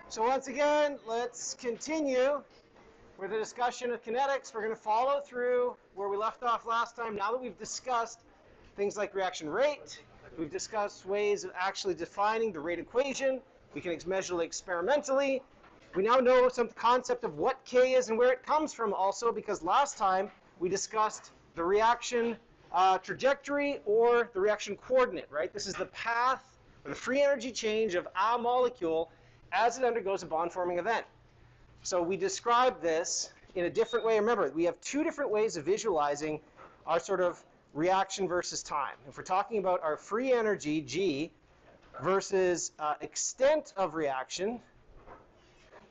So once again, let's continue with the discussion of kinetics. We're going to follow through where we left off last time. Now that we've discussed things like reaction rate, we've discussed ways of actually defining the rate equation. We can measure it experimentally. We now know some concept of what K is and where it comes from also, because last time we discussed the reaction trajectory or the reaction coordinate, right? This is the path or the free energy change of a molecule as it undergoes a bond-forming event. So we describe this in a different way. Remember, we have two different ways of visualizing our sort of reaction versus time. If we're talking about our free energy, G, versus extent of reaction,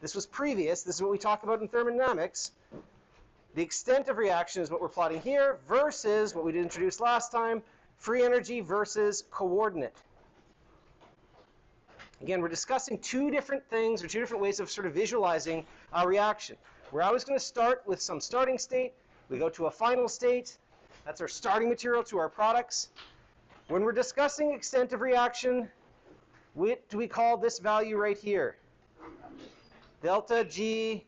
this was previous. This is what we talk about in thermodynamics. The extent of reaction is what we're plotting here versus what we did introduce last time, free energy versus coordinate. Again, we're discussing two different things or two different ways of sort of visualizing our reaction. We're always going to start with some starting state. We go to a final state. That's our starting material to our products. When we're discussing extent of reaction, what do we call this value right here? Delta G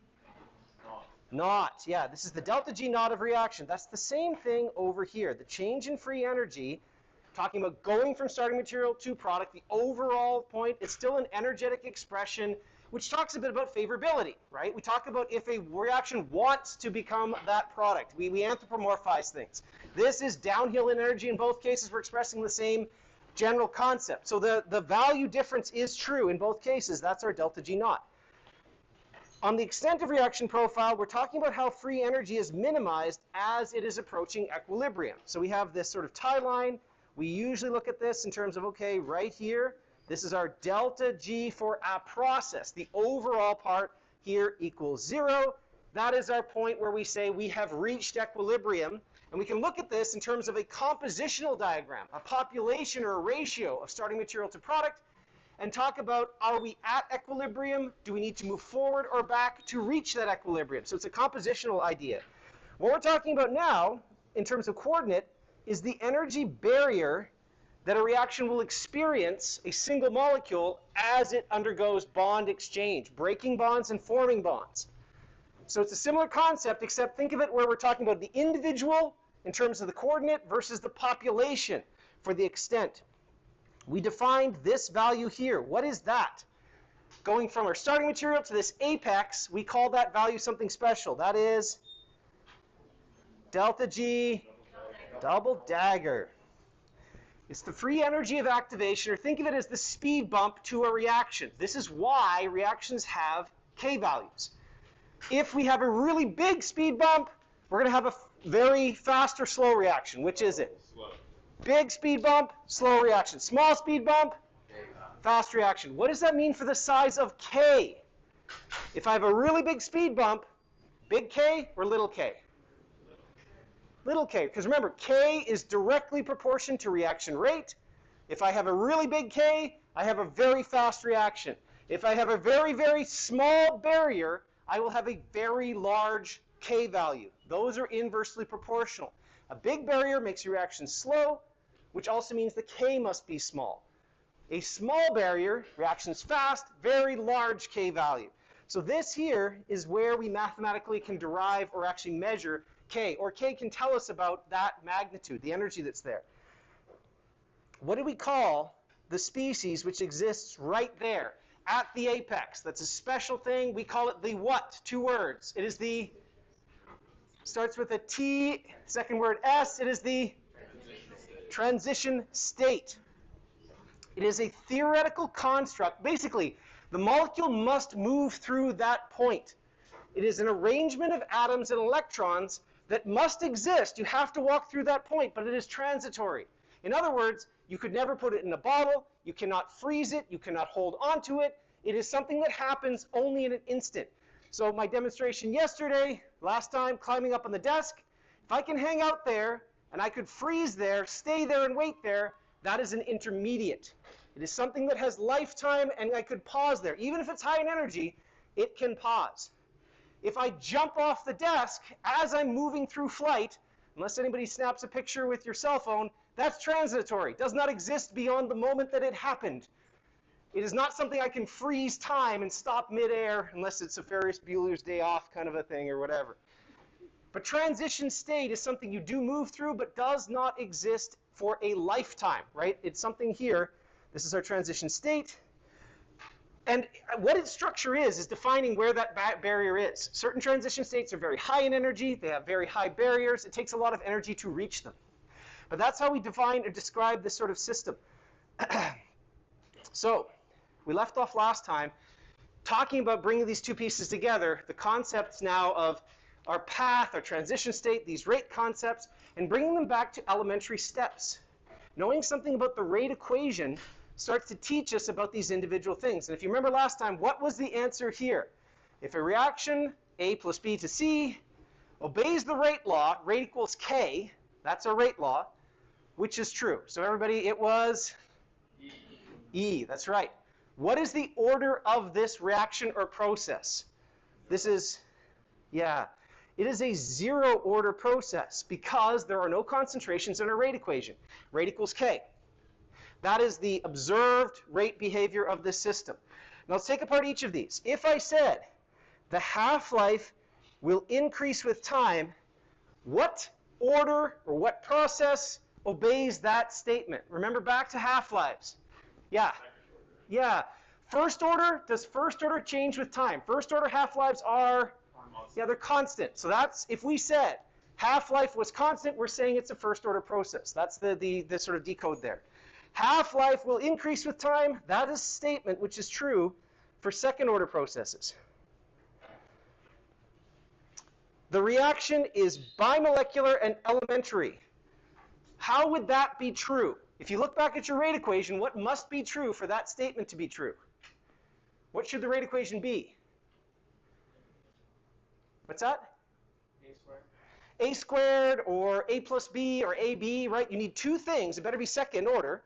naught. Yeah, this is the delta G naught of reaction. That's the same thing over here. The change in free energy, talking about going from starting material to product, the overall point, it's still an energetic expression, which talks a bit about favorability, right? We talk about if a reaction wants to become that product. We anthropomorphize things. This is downhill in energy. In both cases, we're expressing the same general concept. So the value difference is true in both cases. That's our delta G naught. On the extent of reaction profile, we're talking about how free energy is minimized as it is approaching equilibrium. So we have this sort of tie line. We usually look at this in terms of, okay, right here, this is our delta G for a process. The overall part here equals 0. That is our point where we say we have reached equilibrium. And we can look at this in terms of a compositional diagram, a population or a ratio of starting material to product, and talk about, are we at equilibrium? Do we need to move forward or back to reach that equilibrium? So it's a compositional idea. What we're talking about now, in terms of coordinate, is the energy barrier that a reaction will experience, a single molecule, as it undergoes bond exchange, breaking bonds and forming bonds. So it's a similar concept, except think of it where we're talking about the individual in terms of the coordinate versus the population for the extent. We defined this value here. What is that? Going from our starting material to this apex, we call that value something special. That is delta G double dagger. It's the free energy of activation, or think of it as the speed bump to a reaction. This is why reactions have K values. If we have a really big speed bump, we're going to have a very fast or slow reaction. Which is it? Slow. Big speed bump, slow reaction. Small speed bump, fast reaction. What does that mean for the size of K? If I have a really big speed bump, big K or little k? Little k, because remember, K is directly proportional to reaction rate. If I have a really big K, I have a very fast reaction. If I have a very, very small barrier, I will have a very large K value. Those are inversely proportional. A big barrier makes your reaction slow, which also means the K must be small. A small barrier, reaction's fast, very large K value. So this here is where we mathematically can derive or actually measure K, or K can tell us about that magnitude, the energy that's there. What do we call the species which exists right there at the apex? That's a special thing. We call it the what? 2 words. It is the, starts with a T, second word S. It is the transition state. It is a theoretical construct. Basically, the molecule must move through that point. It is an arrangement of atoms and electrons that must exist. You have to walk through that point, but it is transitory. In other words, you could never put it in a bottle. You cannot freeze it. You cannot hold onto it. It is something that happens only in an instant. So my demonstration yesterday, last time, climbing up on the desk, if I can hang out there and I could freeze there, stay there and wait there, that is an intermediate. It is something that has lifetime and I could pause there. Even if it's high in energy, it can pause. If I jump off the desk as I'm moving through flight, unless anybody snaps a picture with your cell phone, that's transitory. It does not exist beyond the moment that it happened. It is not something I can freeze time and stop midair unless it's a Ferris Bueller's Day Off kind of a thing or whatever. But transition state is something you do move through but does not exist for a lifetime, right? It's something here. This is our transition state. And what its structure is defining where that barrier is. Certain transition states are very high in energy. They have very high barriers. It takes a lot of energy to reach them. But that's how we define or describe this sort of system. So we left off last time talking about bringing these two pieces together, the concepts now of our path, our transition state, these rate concepts, and bringing them back to elementary steps. Knowing something about the rate equation starts to teach us about these individual things. And if you remember last time, what was the answer here? If a reaction, A plus B to C, obeys the rate law, rate equals K, that's our rate law, which is true. So everybody, it was E, that's right. What is the order of this reaction or process? This is, yeah, it is a zero order process because there are no concentrations in our rate equation. Rate equals K. That is the observed rate behavior of this system. Now let's take apart each of these. If I said the half-life will increase with time, what order or what process obeys that statement? Remember back to half-lives. Yeah. Yeah. First order, does first order change with time? First order half-lives are, yeah, they're constant. So that's, if we said half-life was constant, we're saying it's a first order process. That's the sort of decode there. Half-life will increase with time. That is a statement which is true for second order processes. The reaction is bimolecular and elementary. How would that be true? If you look back at your rate equation, what must be true for that statement to be true? What should the rate equation be? What's that? A squared. A squared or A plus B or AB, right? You need two things. It better be second order.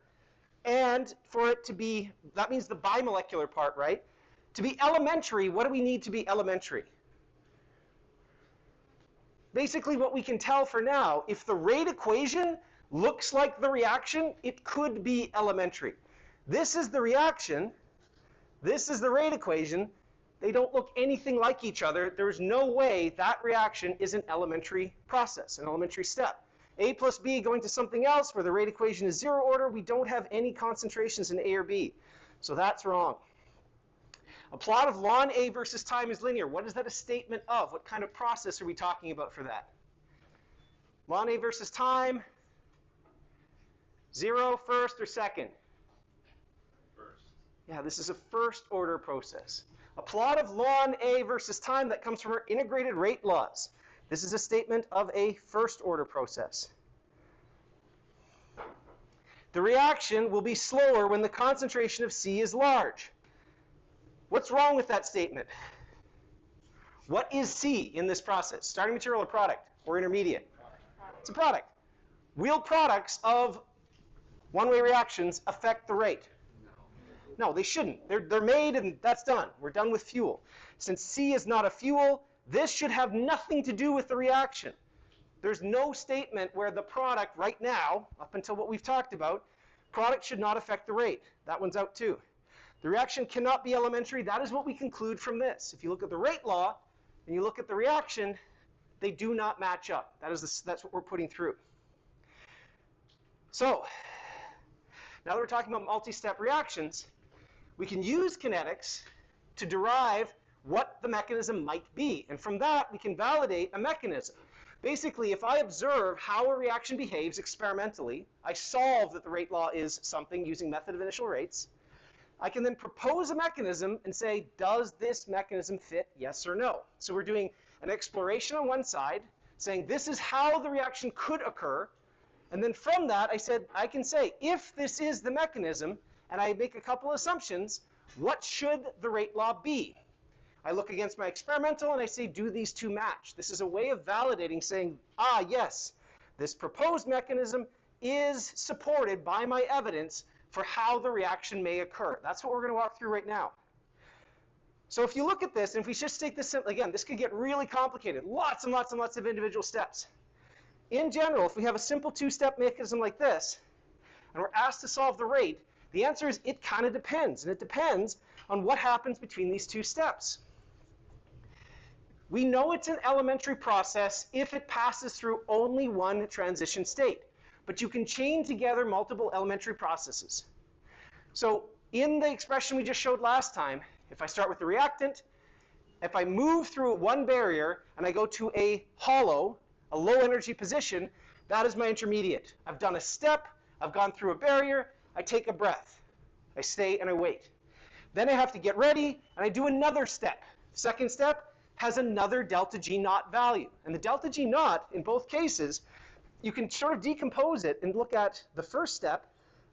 And for it to be, that means the bimolecular part, right? To be elementary, what do we need to be elementary? Basically what we can tell for now, if the rate equation looks like the reaction, it could be elementary. This is the reaction. This is the rate equation. They don't look anything like each other. There's no way that reaction is an elementary process, an elementary step. A plus B going to something else where the rate equation is zero order, we don't have any concentrations in A or B. So that's wrong. A plot of ln A versus time is linear. What is that a statement of? What kind of process are we talking about for that? Ln A versus time, zero, first or second? First. Yeah, this is a first order process. A plot of ln A versus time, that comes from our integrated rate laws. This is a statement of a first order process. The reaction will be slower when the concentration of C is large. What's wrong with that statement? What is C in this process? Starting material or product or intermediate? It's a product. Real products of one-way reactions affect the rate. No, they shouldn't. They're made and that's done. We're done with fuel. Since C is not a fuel, this should have nothing to do with the reaction. There's no statement where the product right now, up until what we've talked about, product should not affect the rate. That one's out too. The reaction cannot be elementary. That is what we conclude from this. If you look at the rate law and you look at the reaction, they do not match up. That's what we're putting through. So, now that we're talking about multi-step reactions, we can use kinetics to derive what the mechanism might be. And from that, we can validate a mechanism. Basically, if I observe how a reaction behaves experimentally, I solve that the rate law is something using method of initial rates. I can then propose a mechanism and say, does this mechanism fit, yes or no? So we're doing an exploration on one side, saying this is how the reaction could occur. And then from that, I can say, if this is the mechanism, and I make a couple assumptions, what should the rate law be? I look against my experimental and I say, do these two match? This is a way of validating, saying, ah, yes, this proposed mechanism is supported by my evidence for how the reaction may occur. That's what we're going to walk through right now. So if you look at this, and if we just take this, again, this could get really complicated. Lots and lots and lots of individual steps. In general, if we have a simple two-step mechanism like this, and we're asked to solve the rate, The answer is it kind of depends, and it depends on what happens between these two steps. We know it's an elementary process if it passes through only one transition state, but you can chain together multiple elementary processes. So in the expression we just showed last time, if I start with the reactant, if I move through one barrier and I go to a hollow, a low energy position, that is my intermediate. I've done a step, I've gone through a barrier, I take a breath. I stay and I wait. Then I have to get ready and I do another step. Second step has another delta G naught value. And the delta G naught, in both cases, you can sort of decompose it and look at the first step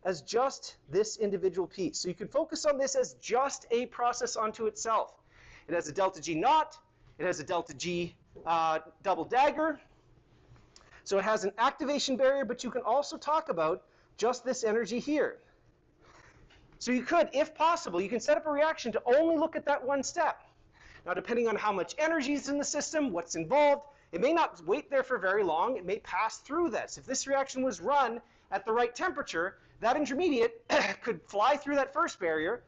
as just this individual piece. So you can focus on this as just a process unto itself. It has a delta G naught, it has a delta G double dagger. So it has an activation barrier, but you can also talk about just this energy here. So you could, if possible, you can set up a reaction to only look at that one step. Now, depending on how much energy is in the system, what's involved, it may not wait there for very long. It may pass through this. If this reaction was run at the right temperature, that intermediate could fly through that first barrier,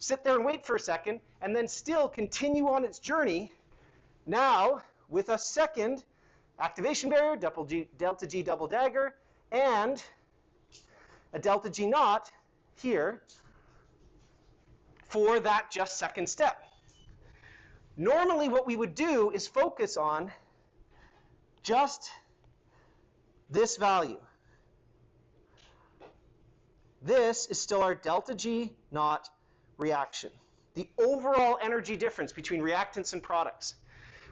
sit there and wait for a second, and then still continue on its journey, now with a second activation barrier, delta G double dagger, and a delta G naught here for that just second step. Normally what we would do is focus on just this value. This is still our delta G naught reaction, the overall energy difference between reactants and products.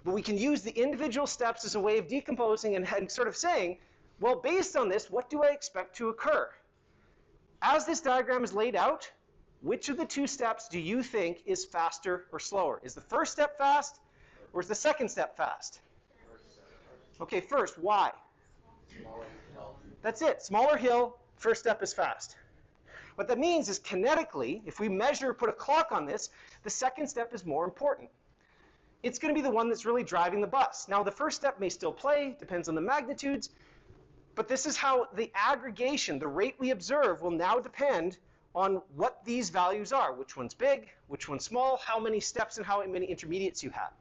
But we can use the individual steps as a way of decomposing and sort of saying, well, based on this, what do I expect to occur? As this diagram is laid out, which of the two steps do you think is faster or slower? Is the first step fast, or is the second step fast? Okay, first, why? That's it, smaller hill, first step is fast. What that means is kinetically, if we measure, put a clock on this, the second step is more important. It's going to be the one that's really driving the bus. Now, the first step may still play, depends on the magnitudes, but this is how the aggregation, the rate we observe, will now depend on what these values are. Which one's big, which one's small, how many steps and how many intermediates you have.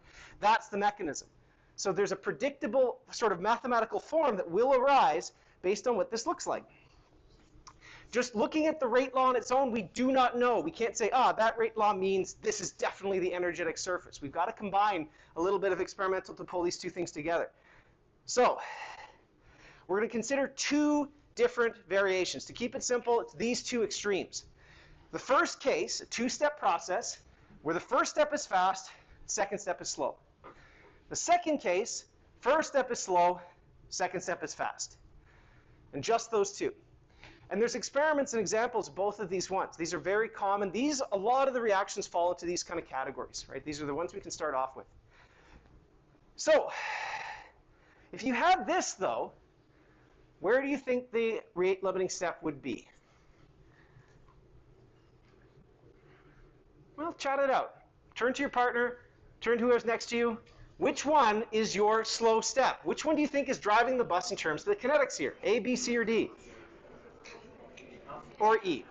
That's the mechanism. So there's a predictable sort of mathematical form that will arise based on what this looks like. Just looking at the rate law on its own, we do not know. We can't say, that rate law means this is definitely the energetic surface. We've got to combine a little bit of experimental to pull these two things together. So we're going to consider two different variations. To keep it simple, it's these two extremes. The first case, a two-step process, where the first step is fast, second step is slow. The second case, first step is slow, second step is fast. And just those two. And there's experiments and examples of both of these ones. These are very common. A lot of the reactions fall into these kind of categories, right? These are the ones we can start off with. So, if you had this, though, where do you think the rate limiting step would be? Well, chat it out. Turn to your partner, turn to whoever's next to you. Which one is your slow step? Which one do you think is driving the bus in terms of the kinetics here? A, B, C, or D? Or E?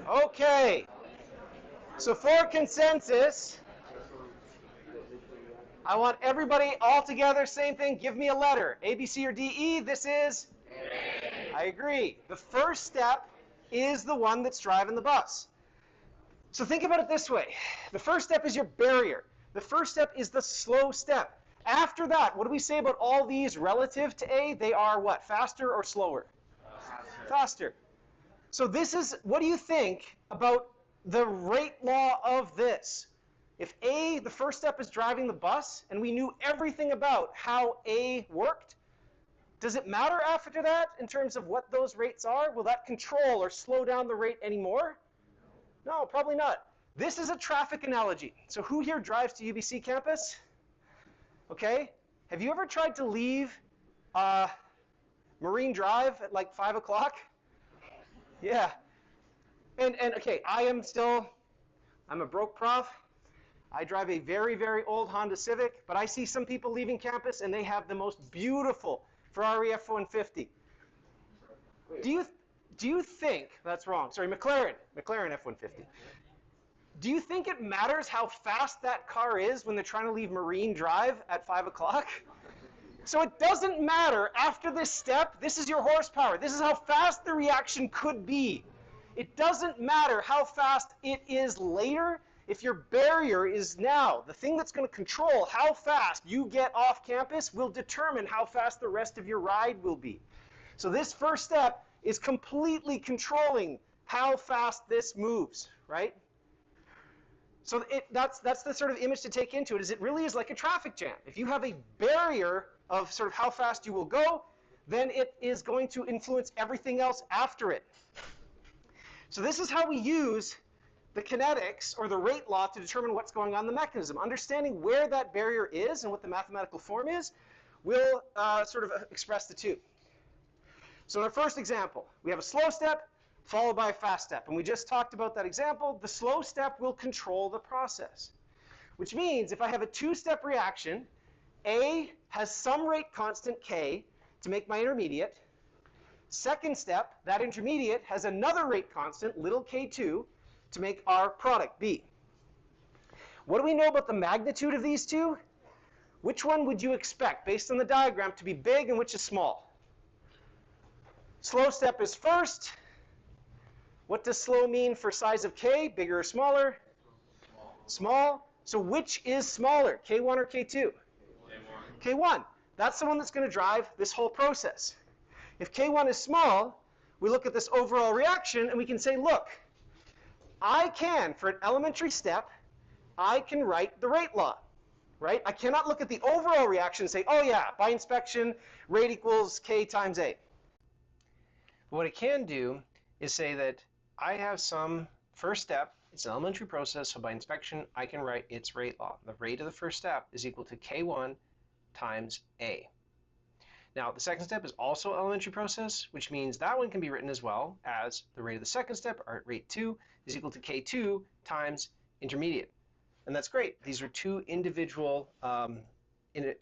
Okay. So for consensus, I want everybody all together, same thing, give me a letter. A, B, C, or D, E. This is? A. I agree. The first step is the one that's driving the bus. So think about it this way. The first step is your barrier. The first step is the slow step. After that, what do we say about all these relative to A? They are what? Faster or slower? Faster. So this is, what do you think about the rate law of this? If A, the first step is driving the bus, and we knew everything about how A worked, does it matter after that in terms of what those rates are? Will that control or slow down the rate anymore? No, probably not. This is a traffic analogy. So who here drives to UBC campus? Okay. Have you ever tried to leave Marine Drive at like 5 o'clock? Yeah. And okay, I'm a broke prof. I drive a very, very old Honda Civic, but I see some people leaving campus and they have the most beautiful Ferrari F-150. Do you think, that's wrong, sorry, McLaren F-150. Do you think it matters how fast that car is when they're trying to leave Marine Drive at 5 o'clock? So it doesn't matter after this step, this is your horsepower. This is how fast the reaction could be. It doesn't matter how fast it is later if your barrier is now. The thing that's going to control how fast you get off campus will determine how fast the rest of your ride will be. So this first step is completely controlling how fast this moves, right? So that's the sort of image to take into it, is it really is like a traffic jam. If you have a barrier of sort of how fast you will go, then it is going to influence everything else after it. So this is how we use the kinetics or the rate law to determine what's going on in the mechanism. Understanding where that barrier is and what the mathematical form is will sort of express the two. So in our first example, we have a slow step followed by a fast step. And we just talked about that example. The slow step will control the process, which means if I have a two-step reaction, A has some rate constant K to make my intermediate. Second step, that intermediate has another rate constant, little k2, to make our product, B. What do we know about the magnitude of these two? Which one would you expect, based on the diagram, to be big and which is small? Slow step is first. What does slow mean for size of K, bigger or smaller? Small. So which is smaller, K1 or K2? K1. That's the one that's going to drive this whole process. If K1 is small, we look at this overall reaction and we can say, look, I can, for an elementary step, I can write the rate law, right? I cannot look at the overall reaction and say, oh yeah, by inspection, rate equals K times A. What I can do is say that I have some first step, it's an elementary process, so by inspection, I can write its rate law. The rate of the first step is equal to K1 times A. Now, the second step is also elementary process, which means that one can be written as well as the rate of the second step, or rate 2, is equal to K2 times intermediate. And that's great. These are two individual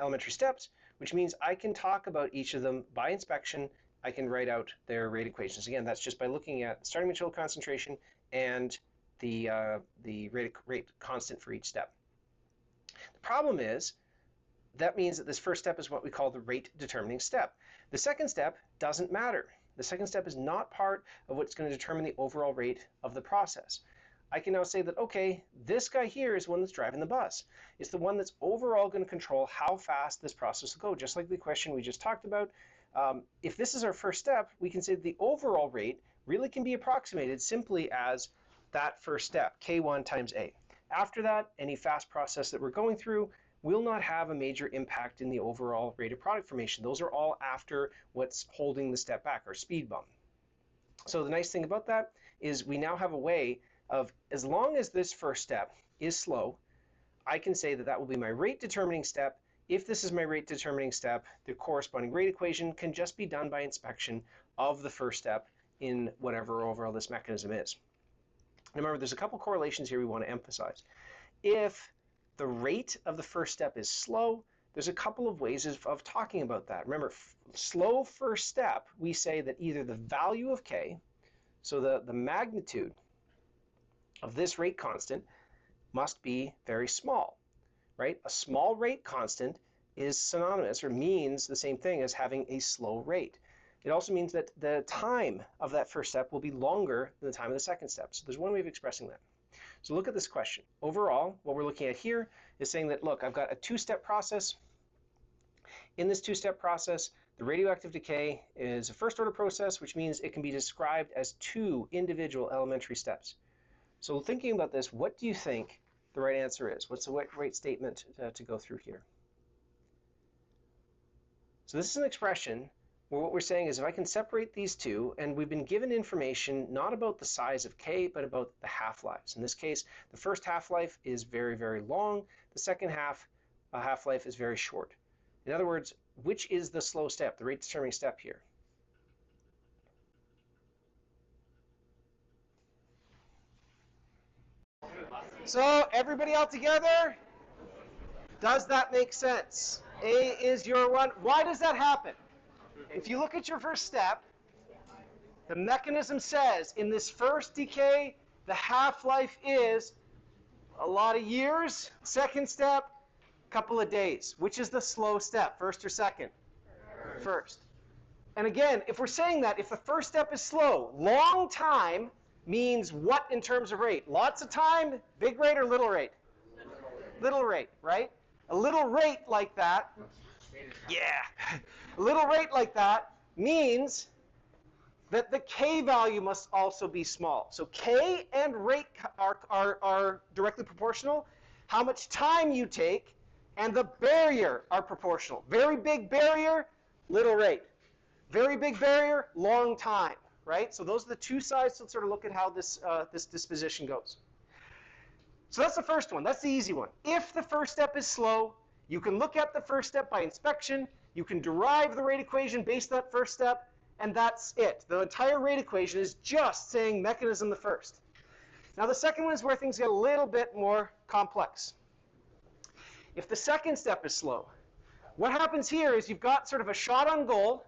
elementary steps, which means I can talk about each of them by inspection. I can write out their rate equations. Again, that's just by looking at starting material concentration and the rate constant for each step. The problem is, that means that this first step is what we call the rate determining step. The second step doesn't matter. The second step is not part of what's going to determine the overall rate of the process. I can now say that, okay, this guy here is the one that's driving the bus. It's the one that's overall going to control how fast this process will go, just like the question we just talked about. If this is our first step, we can say that the overall rate really can be approximated simply as that first step, K1 times A. After that, any fast process that we're going through will not have a major impact in the overall rate of product formation. Those are all after what's holding the step back, our speed bump. So the nice thing about that is we now have a way of, as long as this first step is slow, I can say that that will be my rate determining step. If this is my rate determining step, the corresponding rate equation can just be done by inspection of the first step in whatever overall this mechanism is. Remember, there's a couple correlations here we want to emphasize. If the rate of the first step is slow, there's a couple of ways of talking about that. Remember, slow first step, we say that either the value of K, so the magnitude of this rate constant, must be very small, right? A small rate constant is synonymous or means the same thing as having a slow rate. It also means that the time of that first step will be longer than the time of the second step. So there's one way of expressing that. So look at this question. Overall, what we're looking at here is saying that, look, I've got a two-step process. In this two-step process, the radioactive decay is a first-order process, which means it can be described as two individual elementary steps. So thinking about this, what do you think the right answer is? What's the right statement to go through here? So this is an expression where what we're saying is if I can separate these two, and we've been given information not about the size of K, but about the half-lives. In this case, the first half-life is very, very long. The second half-life is very short. In other words, which is the slow step, the rate determining step here? So everybody all together? Does that make sense? A is your one. Why does that happen? If you look at your first step, the mechanism says in this first decay, the half-life is a lot of years. Second step, couple of days. Which is the slow step, first or second? First. And again, if we're saying that, if the first step is slow, long time means what in terms of rate? Lots of time, big rate or little rate? Little rate, right? A little rate like that, yeah, a little rate like that means that the K value must also be small. So K and rate are directly proportional. How much time you take and the barrier are proportional. Very big barrier, little rate. Very big barrier, long time, right? So those are the two sides to sort of look at how this, this disposition goes. So that's the first one. That's the easy one. If the first step is slow, you can look at the first step by inspection. You can derive the rate equation based on that first step, and that's it. The entire rate equation is just saying mechanism the first. Now the second one is where things get a little bit more complex. If the second step is slow, what happens here is you've got sort of a shot on goal,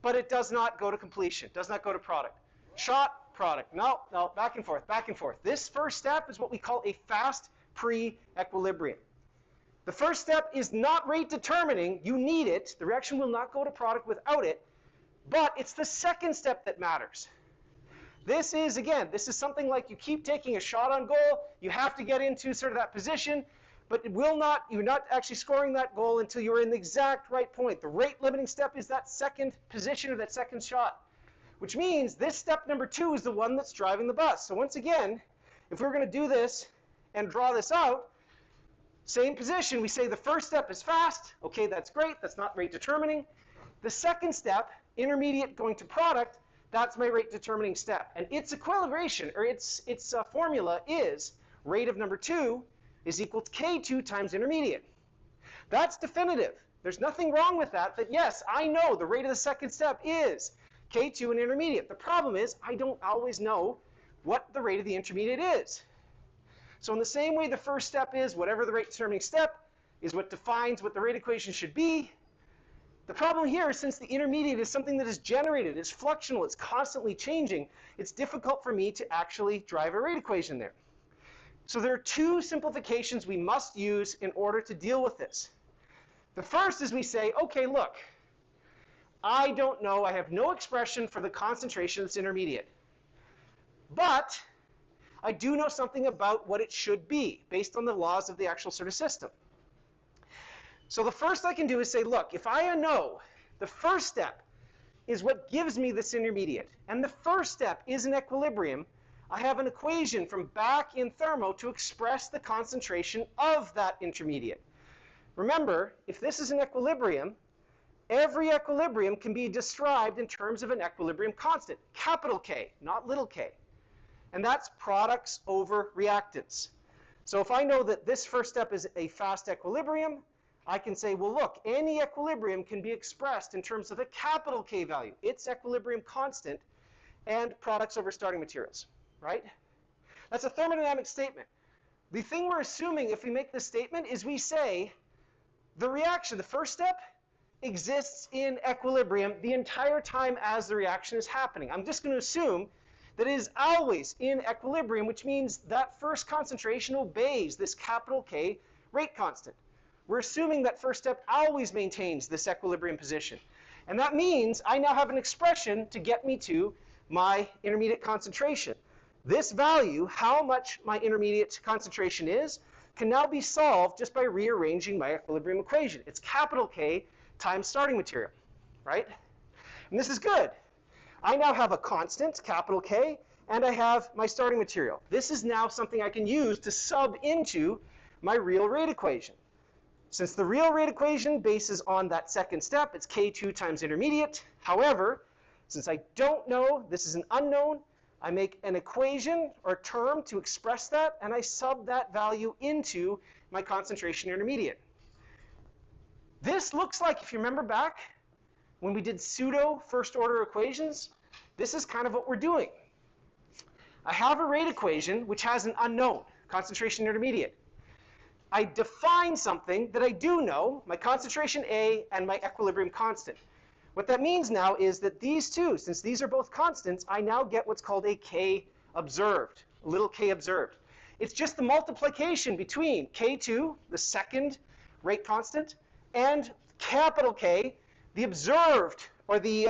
but it does not go to completion, does not go to product. Shot, product, no, back and forth, back and forth. This first step is what we call a fast pre-equilibrium. The first step is not rate determining, you need it, the reaction will not go to product without it, but it's the second step that matters. This is, again, this is something like you keep taking a shot on goal, you have to get into sort of that position, but it will not, you're not actually scoring that goal until you're in the exact right point. The rate limiting step is that second position or that second shot, which means this step number 2 is the one that's driving the bus. So once again, if we're going to do this and draw this out, same position, we say the first step is fast. Okay, that's great. That's not rate determining. The second step, intermediate going to product, that's my rate determining step. And its equilibration, or its formula is rate of number 2 is equal to K2 times intermediate. That's definitive. There's nothing wrong with that, that yes, I know the rate of the second step is K2 and intermediate. The problem is I don't always know what the rate of the intermediate is. So in the same way the first step is whatever the rate determining step is what defines what the rate equation should be. The problem here is since the intermediate is something that is generated, it's fluxional, it's constantly changing, it's difficult for me to actually drive a rate equation there. So there are two simplifications we must use in order to deal with this. The first is we say, okay, look, I don't know, I have no expression for the concentration that's intermediate. But I do know something about what it should be based on the laws of the actual sort of system. So the first I can do is say, look, if I know the first step is what gives me this intermediate, and the first step is an equilibrium, I have an equation from back in thermo to express the concentration of that intermediate. Remember, if this is an equilibrium, every equilibrium can be described in terms of an equilibrium constant, capital K, not little k. And that's products over reactants. So if I know that this first step is a fast equilibrium, I can say, well, look, any equilibrium can be expressed in terms of a capital K value, its equilibrium constant, and products over starting materials. Right? That's a thermodynamic statement. The thing we're assuming if we make this statement is we say the reaction, the first step, exists in equilibrium the entire time as the reaction is happening. I'm just going to assume that it is always in equilibrium, which means that first concentration obeys this capital K rate constant. We're assuming that first step always maintains this equilibrium position. And that means I now have an expression to get me to my intermediate concentration. This value, how much my intermediate concentration is, can now be solved just by rearranging my equilibrium equation. It's capital K times starting material, right? And this is good. I now have a constant, capital K, and I have my starting material. This is now something I can use to sub into my real rate equation. Since the real rate equation bases on that second step, it's K2 times intermediate. However, since I don't know, this is an unknown, I make an equation or term to express that, and I sub that value into my concentration intermediate. This looks like, if you remember back, when we did pseudo first order equations, this is kind of what we're doing. I have a rate equation which has an unknown. concentration intermediate. I define something that I do know, my concentration A and my equilibrium constant. What that means now is that these two, since these are both constants, I now get what's called a K observed, a little k observed. It's just the multiplication between K2, the second rate constant, and capital K, the observed, or the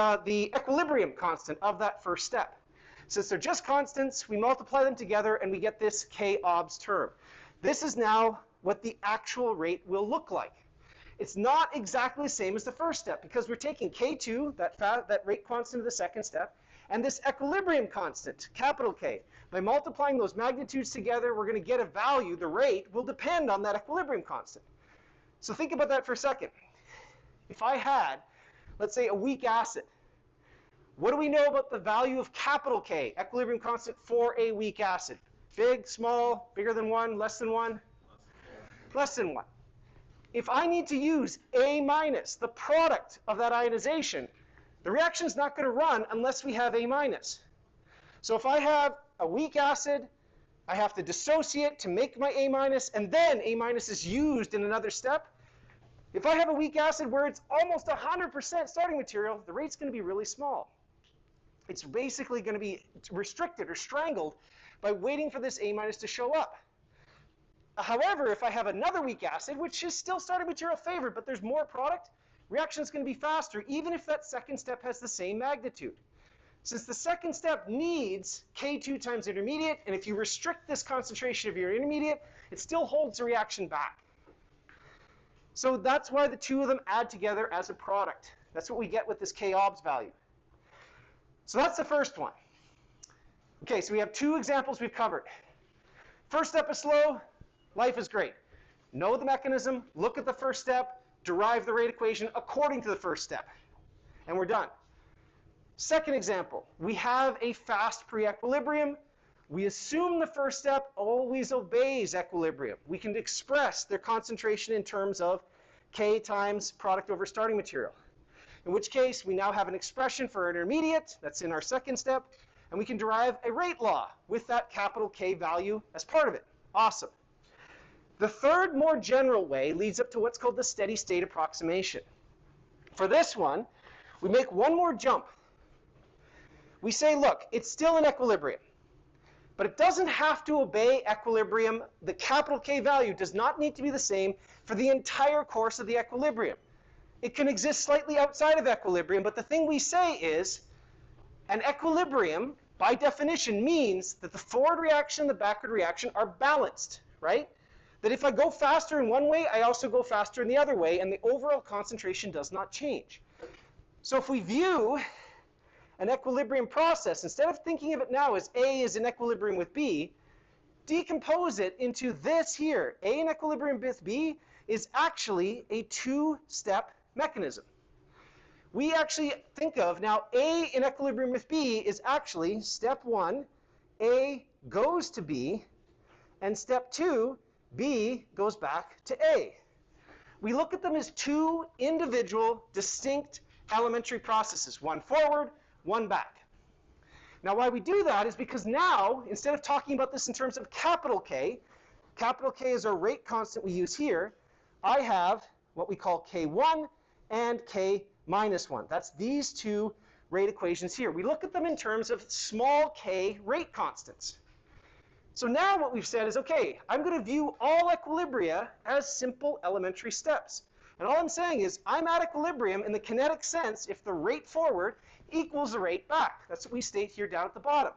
equilibrium constant of that first step. Since they're just constants, we multiply them together and we get this K obs term. This is now what the actual rate will look like. It's not exactly the same as the first step because we're taking K2, that rate constant of the second step, and this equilibrium constant, capital K. By multiplying those magnitudes together, we're going to get a value. The rate will depend on that equilibrium constant. So think about that for a second. If I had, let's say, a weak acid, what do we know about the value of capital K, equilibrium constant for a weak acid? Big, small, bigger than 1, less than 1? Less than 1. If I need to use A minus, the product of that ionization, the reaction's not going to run unless we have A minus. So if I have a weak acid, I have to dissociate to make my A minus, and then A minus is used in another step. If I have a weak acid where it's almost 100% starting material, the rate's going to be really small. It's basically going to be restricted or strangled by waiting for this A minus to show up. However, if I have another weak acid, which is still starting material favored, but there's more product, reaction is going to be faster, even if that second step has the same magnitude. Since the second step needs K2 times intermediate, and if you restrict this concentration of your intermediate, it still holds the reaction back. So that's why the two of them add together as a product. That's what we get with this K obs value. So that's the first one. Okay, so we have two examples we've covered. First step is slow. Life is great. Know the mechanism, look at the first step, derive the rate equation according to the first step. And we're done. Second example, we have a fast pre-equilibrium. We assume the first step always obeys equilibrium. We can express their concentration in terms of K times product over starting material. In which case, we now have an expression for intermediate, that's in our second step, and we can derive a rate law with that capital K value as part of it. Awesome. The third, more general way leads up to what's called the steady state approximation. For this one, we make one more jump. We say, look, it's still in equilibrium, but it doesn't have to obey equilibrium. The capital K value does not need to be the same for the entire course of the equilibrium. It can exist slightly outside of equilibrium, but the thing we say is an equilibrium, by definition, means that the forward reaction and the backward reaction are balanced, right? That if I go faster in one way, I also go faster in the other way, and the overall concentration does not change. So if we view an equilibrium process, instead of thinking of it now as A is in equilibrium with B, decompose it into this here. A in equilibrium with B is actually a two-step mechanism. We actually think of now A in equilibrium with B is actually step 1, A goes to B, and step 2, B goes back to A. We look at them as two individual, distinct elementary processes, one forward, one back. Now, why we do that is because now, instead of talking about this in terms of capital K is our rate constant we use here, I have what we call K1 and K minus 1. That's these two rate equations here. We look at them in terms of small k rate constants. So now what we've said is, okay, I'm going to view all equilibria as simple elementary steps. And all I'm saying is I'm at equilibrium in the kinetic sense if the rate forward equals the rate back. That's what we state here down at the bottom.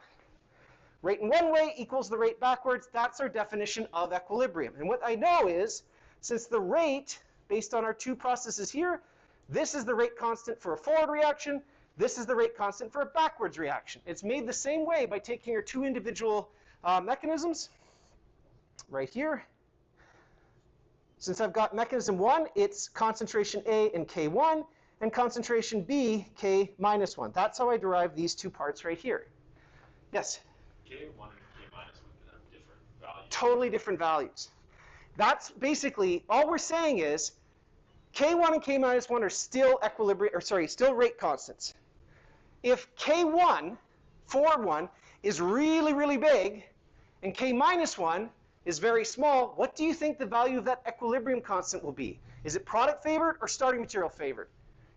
Rate in one way equals the rate backwards. That's our definition of equilibrium. And what I know is, since the rate, based on our two processes here, this is the rate constant for a forward reaction, this is the rate constant for a backwards reaction. It's made the same way by taking our two individual mechanisms right here. Since I've got mechanism 1, it's concentration A and K1, and concentration B, K minus 1. That's how I derive these two parts right here. Yes? K1 and K minus 1 can have different values. Totally different values. That's basically, all we're saying is K1 and K minus 1 are still still rate constants. If K1, forward one, is really, really big, and K minus 1 is very small, what do you think the value of that equilibrium constant will be? Is it product favored or starting material favored?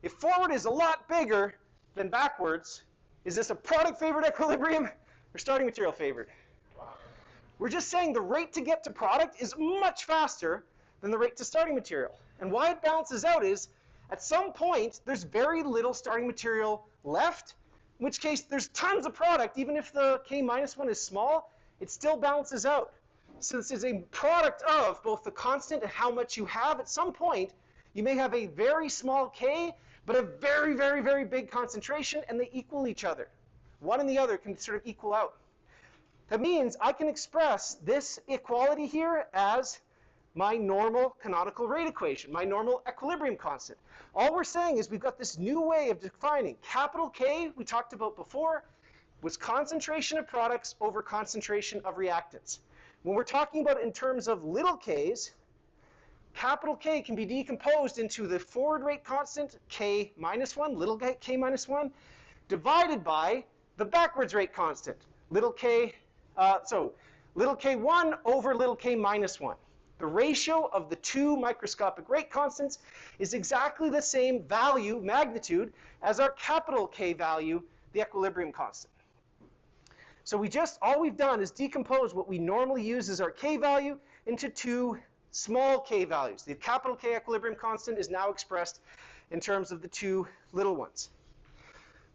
If forward is a lot bigger than backwards, is this a product favored equilibrium or starting material favored? We're just saying the rate to get to product is much faster than the rate to starting material. And why it balances out is, at some point, there's very little starting material left, in which case there's tons of product. Even if the K-1 is small, it still balances out. So this is a product of both the constant and how much you have. At some point, you may have a very small K, but a very, very, very big concentration, and they equal each other. One and the other can sort of equal out. That means I can express this equality here as my normal canonical rate equation, my normal equilibrium constant. All we're saying is we've got this new way of defining. Capital K, we talked about before, was concentration of products over concentration of reactants. When we're talking about it in terms of little k's, capital K can be decomposed into the forward rate constant, K-1, little k-1, divided by the backwards rate constant, little k, little k1 over little k-1. The ratio of the two microscopic rate constants is exactly the same value, magnitude, as our capital K value, the equilibrium constant. So all we've done is decompose what we normally use as our K value into two small k values. The capital K equilibrium constant is now expressed in terms of the two little ones.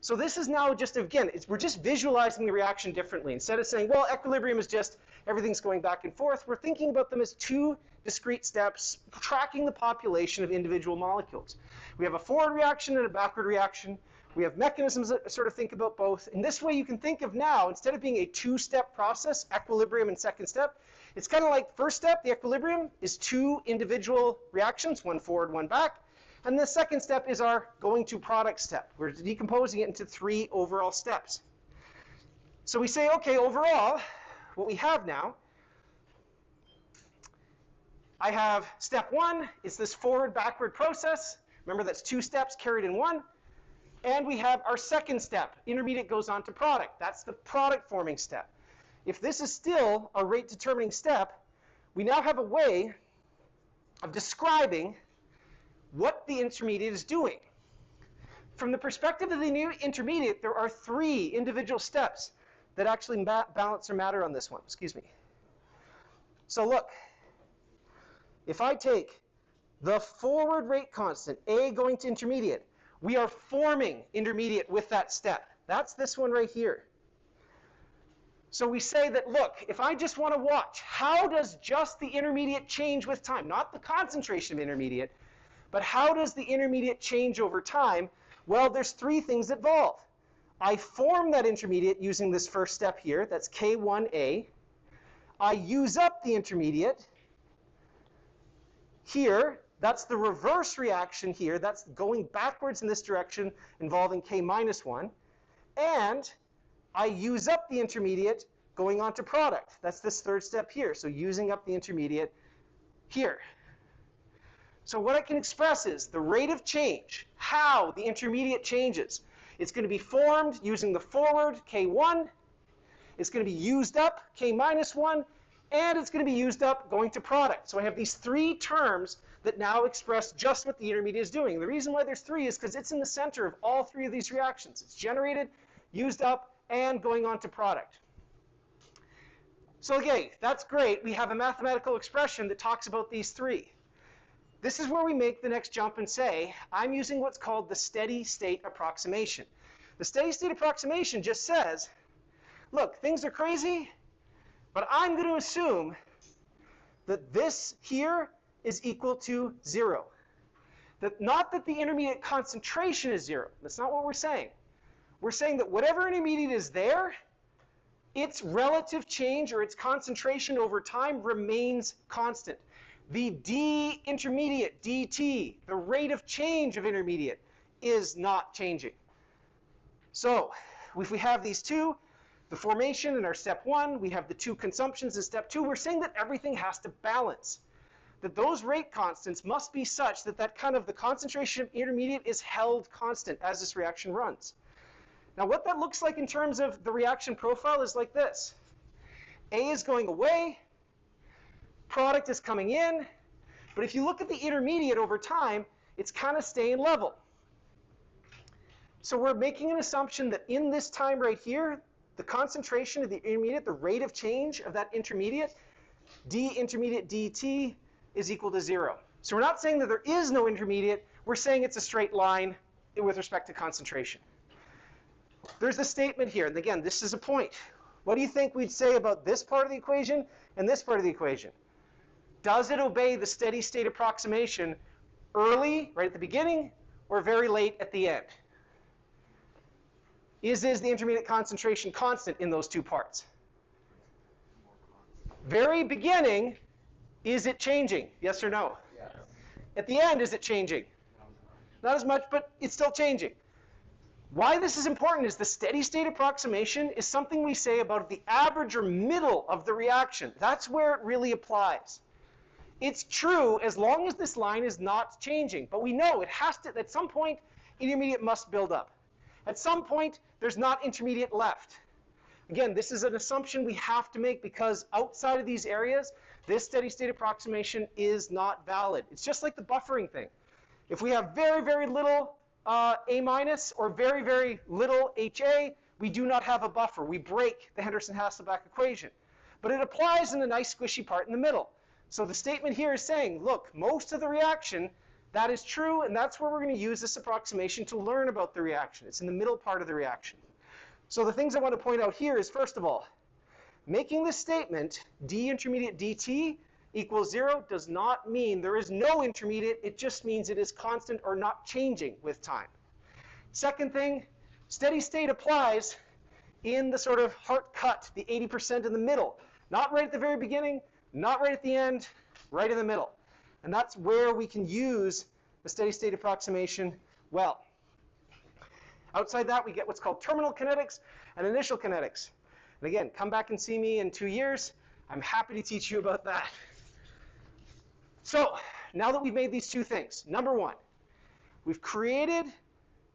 So this is now just, again, we're just visualizing the reaction differently. Instead of saying, well, equilibrium is just everything's going back and forth, we're thinking about them as two discrete steps tracking the population of individual molecules. We have a forward reaction and a backward reaction. We have mechanisms that sort of think about both. In this way, you can think of now, instead of being a two-step process, equilibrium and second step, it's kind of like first step, the equilibrium, is two individual reactions, one forward, one back. And the second step is our going to product step. We're decomposing it into three overall steps. So we say, okay, overall, what we have now, I have step one, it's this forward-backward process. Remember, that's two steps carried in one. And we have our second step. Intermediate goes on to product. That's the product-forming step. If this is still a rate-determining step, we now have a way of describing what the intermediate is doing. From the perspective of the new intermediate, there are three individual steps that actually balance or matter on this one. Excuse me. So look, if I take the forward rate constant, A going to intermediate, we are forming intermediate with that step. That's this one right here. So we say that, look, if I just want to watch, how does just the intermediate change with time? Not the concentration of intermediate, but how does the intermediate change over time? Well, there's three things involved. I form that intermediate using this first step here. That's K1A. I use up the intermediate. Here, that's the reverse reaction here. That's going backwards in this direction involving K-1. And I use up the intermediate going on to product. That's this third step here. So using up the intermediate here. So what I can express is the rate of change, how the intermediate changes. It's going to be formed using the forward, K1. It's going to be used up, K-1. And it's going to be used up going to product. So I have these three terms that now express just what the intermediate is doing. The reason why there's three is because it's in the center of all three of these reactions. It's generated, used up, and going on to product. So okay, that's great. We have a mathematical expression that talks about these three. This is where we make the next jump and say, I'm using what's called the steady state approximation. The steady state approximation just says, look, things are crazy, but I'm going to assume that this here is equal to 0. Not that the intermediate concentration is 0. That's not what we're saying. We're saying that whatever intermediate is there, its relative change or its concentration over time remains constant. The d intermediate, dt, the rate of change of intermediate, is not changing. So if we have these two, the formation in our step one, we have the two consumptions in step two, we're saying that everything has to balance. That those rate constants must be such that the concentration of intermediate is held constant as this reaction runs. Now what that looks like in terms of the reaction profile is like this. A is going away, Product is coming in, but if you look at the intermediate over time, it's kind of staying level. So we're making an assumption that in this time right here, the concentration of the intermediate, the rate of change of that intermediate, d intermediate dt, is equal to 0. So we're not saying that there is no intermediate, we're saying it's a straight line with respect to concentration. There's a statement here, and again, this is a point. What do you think we'd say about this part of the equation and this part of the equation? Does it obey the steady state approximation early, right at the beginning, or very late at the end? Is the intermediate concentration constant in those two parts? Very beginning, is it changing? Yes or no? Yes. At the end, is it changing? Not as much, but it's still changing. Why this is important is the steady state approximation is something we say about the average or middle of the reaction. That's where it really applies. It's true as long as this line is not changing, but we know it has to, at some point, intermediate must build up. At some point, there's not intermediate left. Again, this is an assumption we have to make because outside of these areas, this steady state approximation is not valid. It's just like the buffering thing. If we have very, very little A minus or very, very little HA, we do not have a buffer. We break the Henderson-Hasselbalch equation. But it applies in the nice squishy part in the middle. So the statement here is saying, look, most of the reaction, that is true, and that's where we're going to use this approximation to learn about the reaction. It's in the middle part of the reaction. So the things I want to point out here is, first of all, making this statement, d intermediate dt equals 0 does not mean there is no intermediate. It just means it is constant or not changing with time. Second thing, steady state applies in the sort of heart cut, the 80% in the middle. Not right at the very beginning, not right at the end, right in the middle. And that's where we can use the steady state approximation well. Outside that, we get what's called terminal kinetics and initial kinetics. And again, come back and see me in 2 years. I'm happy to teach you about that. So now that we've made these two things, number one, we've created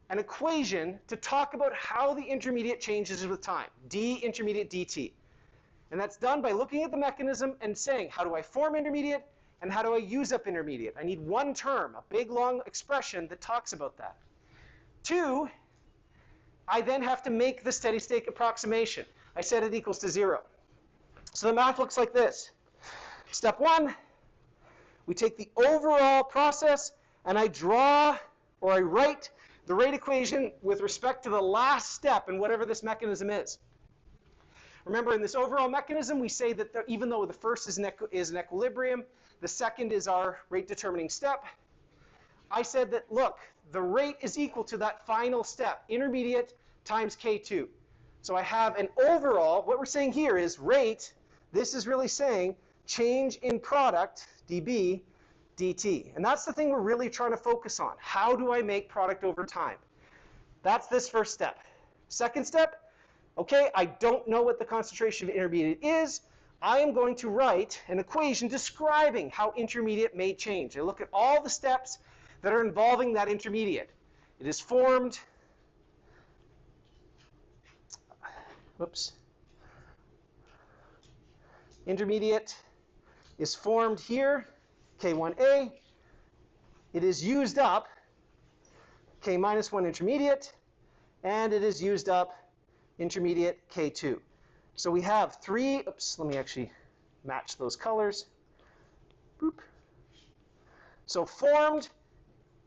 an equation to talk about how the intermediate changes with time, d intermediate dt. And that's done by looking at the mechanism and saying, how do I form intermediate and how do I use up intermediate? I need one term, a big, long expression that talks about that. Two, I then have to make the steady state approximation. I set it equals to 0. So the math looks like this. Step one, we take the overall process and I draw or I write the rate equation with respect to the last step in whatever this mechanism is. Remember, in this overall mechanism, we say that even though the first is an equilibrium, the second is our rate determining step. I said that, look, the rate is equal to that final step, intermediate times K2. So I have an overall, what we're saying here is rate, this is really saying change in product, dB, dt. And that's the thing we're really trying to focus on. How do I make product over time? That's this first step. Second step, okay, I don't know what the concentration of intermediate is. I am going to write an equation describing how intermediate may change. I look at all the steps that are involving that intermediate. It is formed, intermediate is formed here, K1A. It is used up, K minus 1 intermediate, and it is used up, intermediate K2. So we have three, let me actually match those colors. Boop. So formed,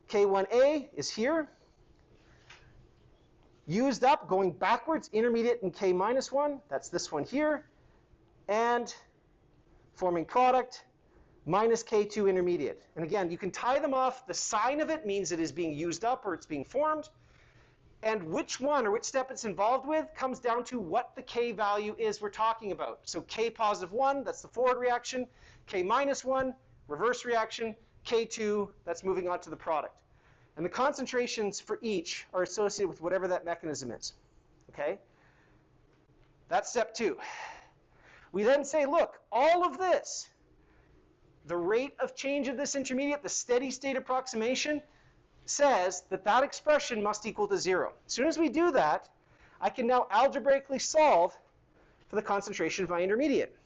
K1A is here. Used up, going backwards, intermediate in K minus 1, that's this one here. And forming product, minus K2 intermediate. And again, you can tie them off. The sign of it means it is being used up or it's being formed. And which one or which step it's involved with comes down to what the K value is we're talking about. So K positive 1, that's the forward reaction. K minus 1, reverse reaction. K2, that's moving on to the product. And the concentrations for each are associated with whatever that mechanism is. Okay? That's step 2. We then say, look, all of this, the rate of change of this intermediate, the steady state approximation, says that that expression must equal to 0. As soon as we do that, I can now algebraically solve for the concentration of my intermediate.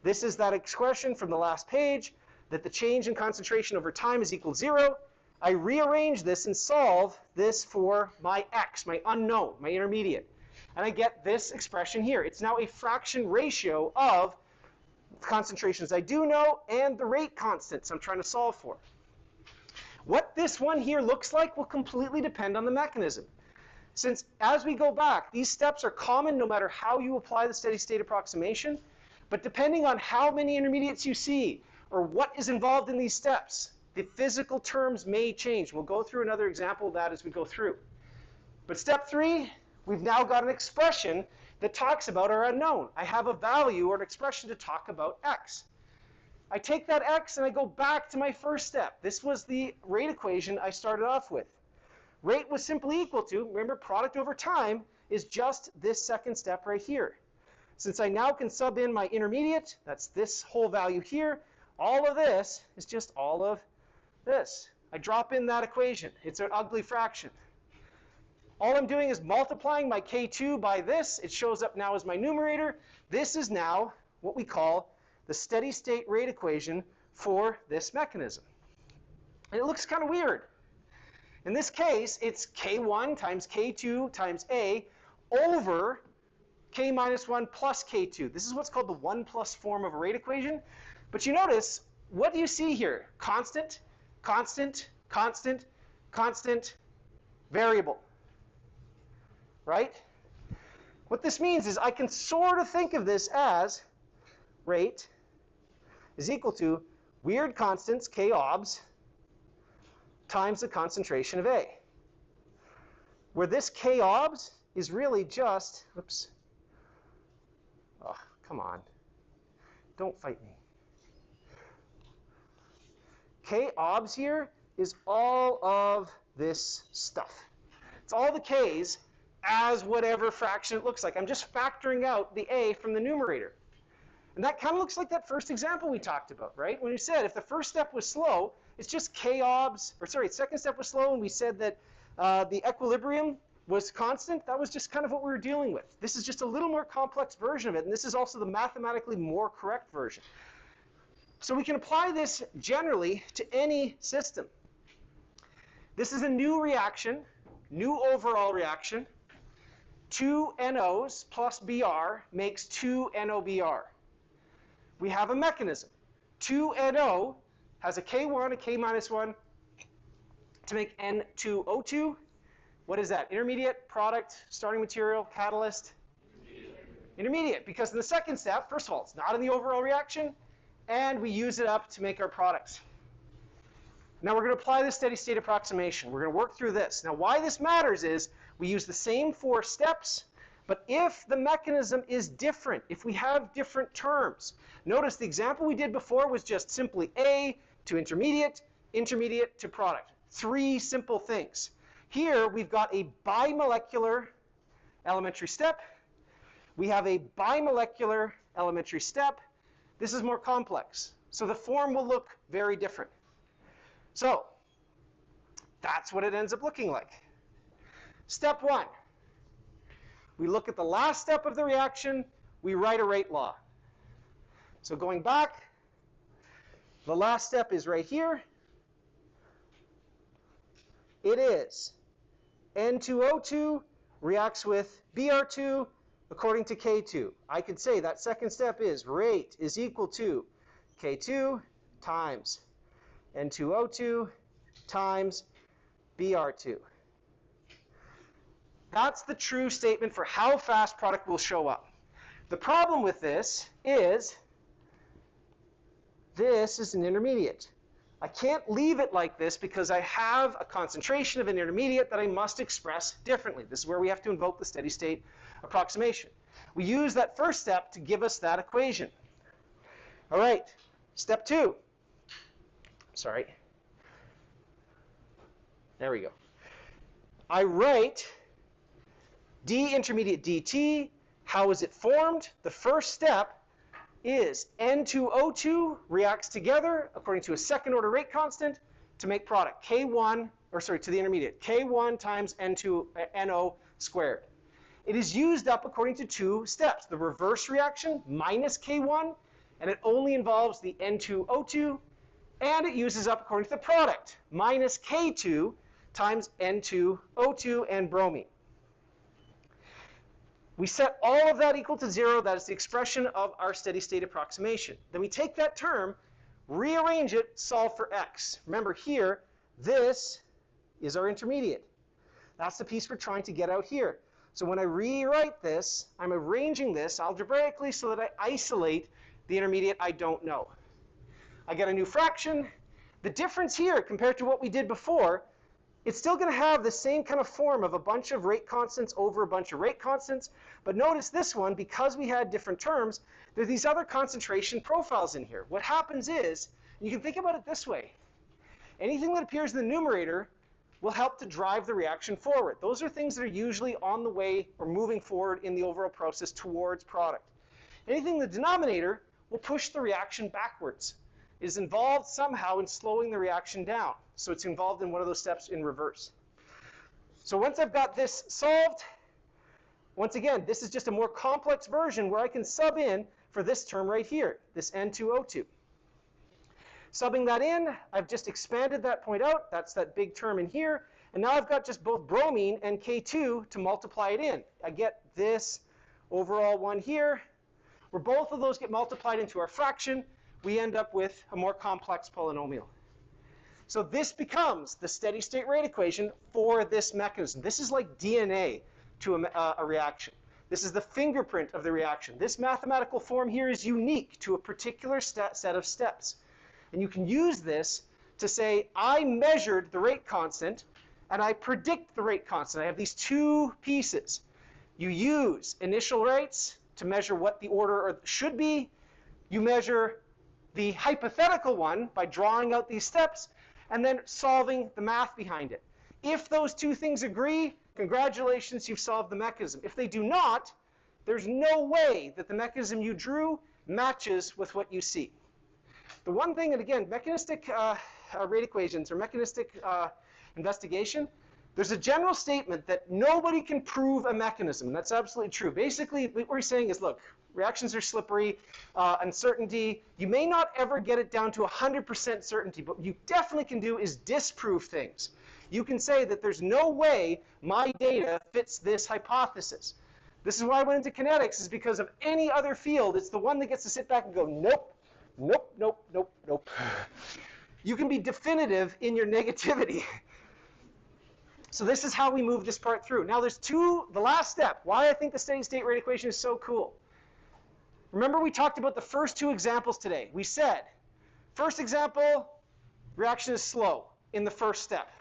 This is that expression from the last page, that the change in concentration over time is equal to 0. I rearrange this and solve this for my x, my unknown, my intermediate. And I get this expression here. It's now a fraction ratio of concentrations I do know and the rate constants I'm trying to solve for. What this one here looks like will completely depend on the mechanism. Since as we go back, these steps are common no matter how you apply the steady state approximation, but depending on how many intermediates you see or what is involved in these steps, the physical terms may change. We'll go through another example of that as we go through. But step 3, we've now got an expression that talks about our unknown. I have a value or an expression to talk about x. I take that x and I go back to my first step. This was the rate equation I started off with. Rate was simply equal to, remember, product over time is just this second step right here. Since I now can sub in my intermediate, that's this whole value here, all of this is just all of this. I drop in that equation. It's an ugly fraction. All I'm doing is multiplying my K2 by this. It shows up now as my numerator. This is now what we call the steady state rate equation for this mechanism. And it looks kind of weird. In this case, it's K1 times K2 times A over K minus 1 plus K2. This is what's called the 1 plus form of a rate equation. But you notice, what do you see here? Constant, constant, constant, constant, variable. Right? What this means is I can sort of think of this as rate is equal to weird constants, K obs, times the concentration of A. Where this K obs is really just, oops, oh, come on, don't fight me. K obs here is all of this stuff. It's all the K's as whatever fraction it looks like. I'm just factoring out the A from the numerator. And that kind of looks like that first example we talked about, right? When we said if the first step was slow, it's just K obs, or sorry, second step was slow, and we said that the equilibrium was constant. That was just kind of what we were dealing with. This is just a little more complex version of it, and this is also the mathematically more correct version. So we can apply this generally to any system. This is a new reaction, new overall reaction. 2 NOs plus Br makes 2 NOBr. We have a mechanism. 2 NO has a K1, a K minus 1 to make N2O2. What is that? Intermediate, product, starting material, catalyst? Intermediate, because in the second step, first of all, it's not in the overall reaction, and we use it up to make our products. Now we're going to apply the steady state approximation. We're going to work through this. Now why this matters is we use the same 4 steps, but if the mechanism is different, if we have different terms, notice the example we did before was just simply A to intermediate, intermediate to product. 3 simple things. Here we've got a bimolecular elementary step. We have a bimolecular elementary step. This is more complex. So the form will look very different. So that's what it ends up looking like. Step 1. We look at the last step of the reaction. We write a rate law. So going back, the last step is right here. It is N2O2 reacts with Br2 according to K2. I could say that second step is rate is equal to K2 times N2O2 times Br2. That's the true statement for how fast product will show up. The problem with this is an intermediate. I can't leave it like this because I have a concentration of an intermediate that I must express differently. This is where we have to invoke the steady state approximation. We use that first step to give us that equation. All right, step 2. Sorry. There we go. I write d intermediate dt. How is it formed? The first step is N2O2 reacts together according to a second order rate constant to make product K1, or sorry, to the intermediate, K1 times NO squared. It is used up according to 2 steps. The reverse reaction minus K1 And it only involves the N2O2, and it uses up, according to the product, minus K2 times N2O2 and bromine. We set all of that equal to 0. That is the expression of our steady state approximation. Then we take that term, rearrange it, solve for x. Remember here, this is our intermediate. That's the piece we're trying to get out here. So when I rewrite this, I'm arranging this algebraically so that I isolate the intermediate I don't know. I get a new fraction. The difference here compared to what we did before, it's still going to have the same kind of form of a bunch of rate constants over a bunch of rate constants. But notice this one, because we had different terms, there are these other concentration profiles in here. What happens is, you can think about it this way. Anything that appears in the numerator will help to drive the reaction forward. Those are things that are usually on the way or moving forward in the overall process towards product. Anything in the denominator will push the reaction backwards. It is involved somehow in slowing the reaction down. So it's involved in one of those steps in reverse. So once I've got this solved, once again, this is just a more complex version where I can sub in for this term right here, this N2O2. Subbing that in, I've just expanded that point out. That's that big term in here. And now I've got just both bromine and K2 to multiply it in. I get this overall one here, where both of those get multiplied into our fraction. We end up with a more complex polynomial. So this becomes the steady state rate equation for this mechanism. This is like DNA to a reaction. This is the fingerprint of the reaction. This mathematical form here is unique to a particular set of steps. And you can use this to say, I measured the rate constant, and I predict the rate constant. I have these two pieces. You use initial rates to measure what the order should be. You measure the hypothetical one by drawing out these steps, and then solving the math behind it. If those two things agree, congratulations, you've solved the mechanism. If they do not, there's no way that the mechanism you drew matches with what you see. The one thing, and again, mechanistic rate equations or mechanistic investigation, there's a general statement that nobody can prove a mechanism. And that's absolutely true. Basically, what we're saying is, look, reactions are slippery, uncertainty. You may not ever get it down to 100% certainty, but what you definitely can do is disprove things. You can say that there's no way my data fits this hypothesis. This is why I went into kinetics, is because of any other field, it's the one that gets to sit back and go, nope, nope, nope, nope, nope. You can be definitive in your negativity. So this is how we move this part through. Now there's the last step, why I think the steady state rate equation is so cool. Remember we talked about the first two examples today. We said, first example, reaction is slow in the first step.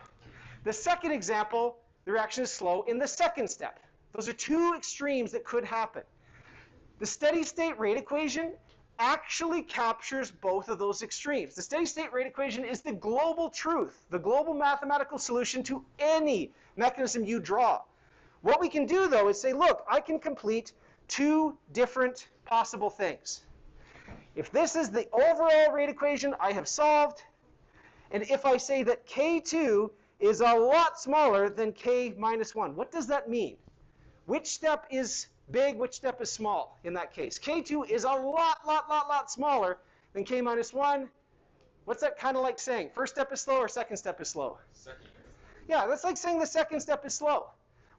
The second example, the reaction is slow in the second step. Those are two extremes that could happen. The steady state rate equation actually captures both of those extremes. The steady state rate equation is the global truth, the global mathematical solution to any mechanism you draw. What we can do, though, is say, look, I can complete two different possible things. If this is the overall rate equation I have solved, and if I say that K2 is a lot smaller than K minus 1, what does that mean? Which step is big, which step is small in that case? K2 is a lot smaller than K minus 1. What's that kind of like saying? First step is slow or second step is slow? Second. Yeah, that's like saying the second step is slow.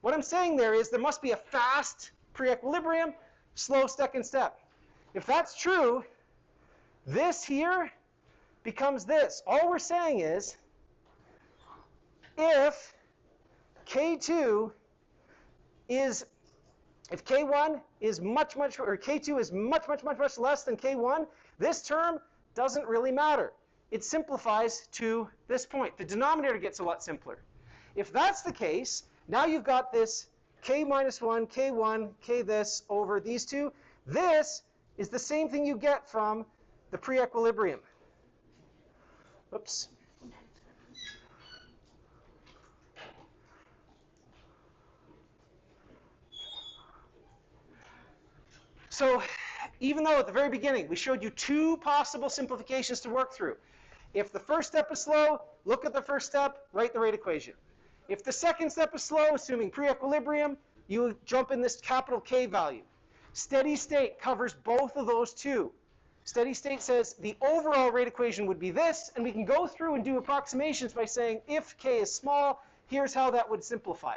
What I'm saying there is there must be a fast pre-equilibrium, slow second step. If that's true, this here becomes this. All we're saying is if K2 is, if K1 is or K2 is much less than K1, this term doesn't really matter. It simplifies to this point. The denominator gets a lot simpler. If that's the case, now you've got this K minus 1, K1, K this over these two. This is the same thing you get from the pre-equilibrium. Oops. So even though at the very beginning we showed you two possible simplifications to work through, if the first step is slow, look at the first step, write the rate equation. If the second step is slow, assuming pre-equilibrium, you jump in this capital K value. Steady state covers both of those two. Steady state says the overall rate equation would be this, and we can go through and do approximations by saying if k is small, here's how that would simplify.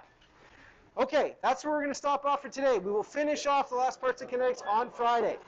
Okay, that's where we're going to stop off for today. We will finish off the last parts of kinetics on Friday.